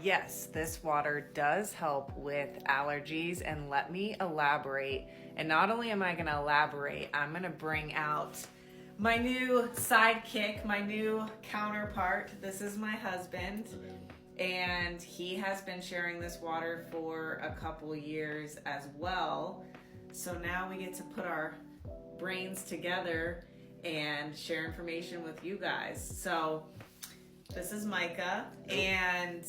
Yes, this water does help with allergies, and let me elaborate. And not only am I going to elaborate, I'm going to bring out my new sidekick, my new counterpart. This is my husband, and he has been sharing this water for a couple years as well. So now we get to put our brains together and share information with you guys. So this is Micah, and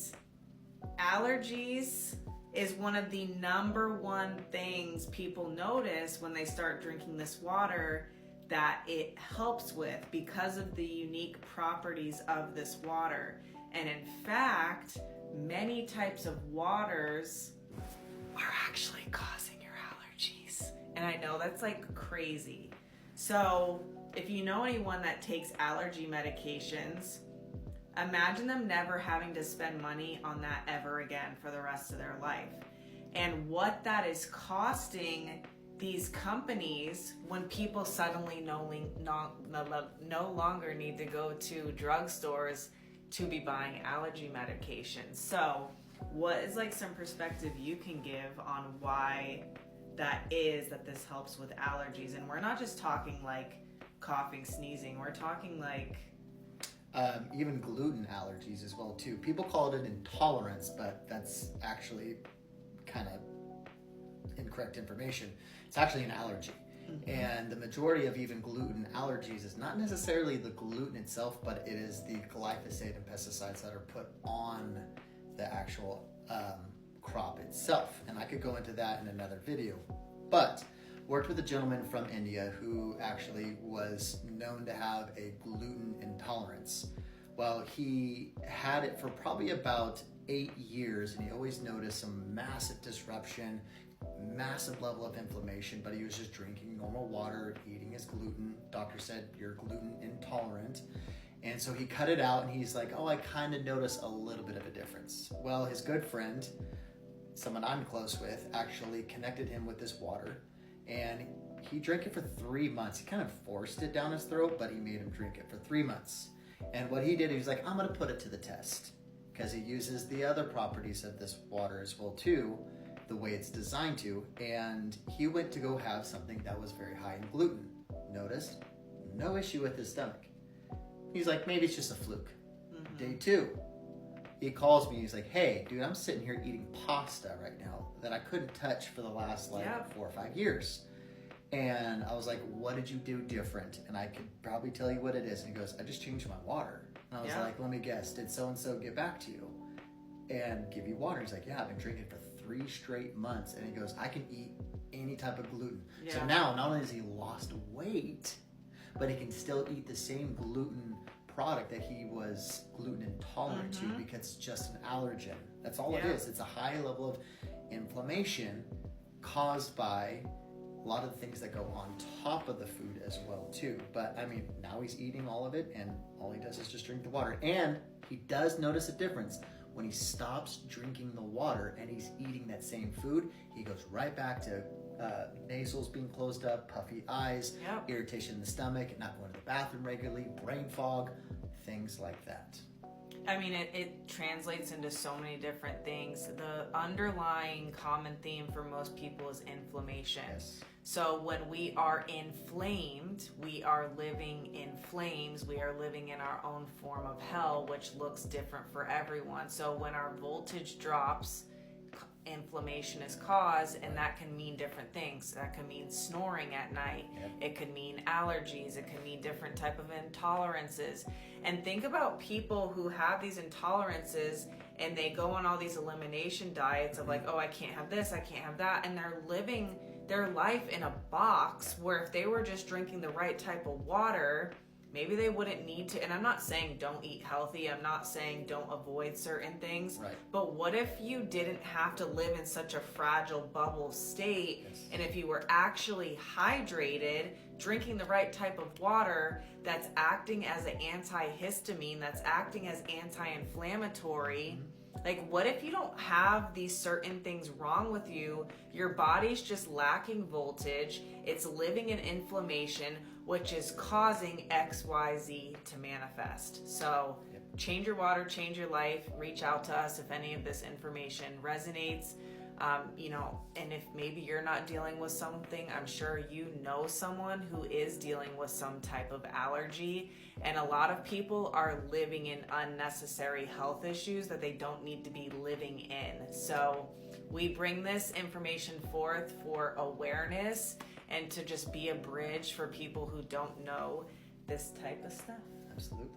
allergies is one of the number one things people notice when they start drinking this water that it helps with because of the unique properties of this water. And in fact, many types of waters are actually causing your allergies. And I know that's like crazy. So if you know anyone that takes allergy medications, imagine them never having to spend money on that ever again for the rest of their life. And what that is costing these companies when people suddenly no longer need to go to drugstores to be buying allergy medications. So what is like some perspective you can give on why that is that this helps with allergies? And we're not just talking like coughing, sneezing, we're talking like even gluten allergies as well too. People call it an intolerance, but that's actually kind of incorrect information. It's actually an allergy. Mm-hmm. And the majority of even gluten allergies is not necessarily the gluten itself, but it is the glyphosate and pesticides that are put on the actual crop itself. And I could go into that in another video. But worked with a gentleman from India who actually was known to have a gluten intolerance. Well, he had it for probably about 8 years, and he always noticed some massive disruption, massive level of inflammation, but he was just drinking normal water, eating his gluten. Doctor said, you're gluten intolerant. And so he cut it out, and he's like, oh, I kind of noticed a little bit of a difference. Well, his good friend, someone I'm close with, actually connected him with this water. And he drank it for 3 months. He kind of forced it down his throat, but he made him drink it for 3 months. And what he did, he was like, I'm going to put it to the test. Because he uses the other properties of this water as well too, the way it's designed to. And he went to go have something that was very high in gluten. Noticed, no issue with his stomach. He's like, maybe it's just a fluke. Mm-hmm. Day 2, he calls me. He's like, hey, dude, I'm sitting here eating pasta right now that I couldn't touch for the last 4 or 5 years. And I was like, what did you do different? And I could probably tell you what it is. And he goes, I just changed my water. And I was like, let me guess, did so-and-so get back to you and give you water? He's like, yeah, I've been drinking it for 3 straight months. And he goes, I can eat any type of gluten. Yeah. So now, not only has he lost weight, but he can still eat the same gluten product that he was gluten intolerant to because it's just an allergen. That's all it is. It's a high level of inflammation caused by a lot of the things that go on top of the food as well too. But I mean, now he's eating all of it, and all he does is just drink the water. And he does notice a difference when he stops drinking the water and he's eating that same food. He goes right back to nasals being closed up, puffy eyes, irritation in the stomach, not going to the bathroom regularly, brain fog, things like that. I mean, it translates into so many different things. The underlying common theme for most people is inflammation. Yes. So when we are inflamed, we are living in flames. We are living in our own form of hell, which looks different for everyone. So when our voltage drops, inflammation is caused, and that can mean different things. That can mean snoring at night. It could mean allergies. It can mean different type of intolerances. And think about people who have these intolerances and they go on all these elimination diets of like, oh, I can't have this, I can't have that, and they're living their life in a box where if they were just drinking the right type of water, maybe they wouldn't need to. And I'm not saying don't eat healthy. I'm not saying don't avoid certain things. Right. But what if you didn't have to live in such a fragile bubble state? Yes. And if you were actually hydrated, drinking the right type of water that's acting as an antihistamine, that's acting as anti-inflammatory. Like, what if you don't have these certain things wrong with you? Your body's just lacking voltage. It's living in inflammation, which is causing XYZ to manifest. So change your water, change your life. Reach out to us if any of this information resonates. And if maybe you're not dealing with something, I'm sure you know someone who is dealing with some type of allergy. And a lot of people are living in unnecessary health issues that they don't need to be living in. So we bring this information forth for awareness and to just be a bridge for people who don't know this type of stuff. Absolutely.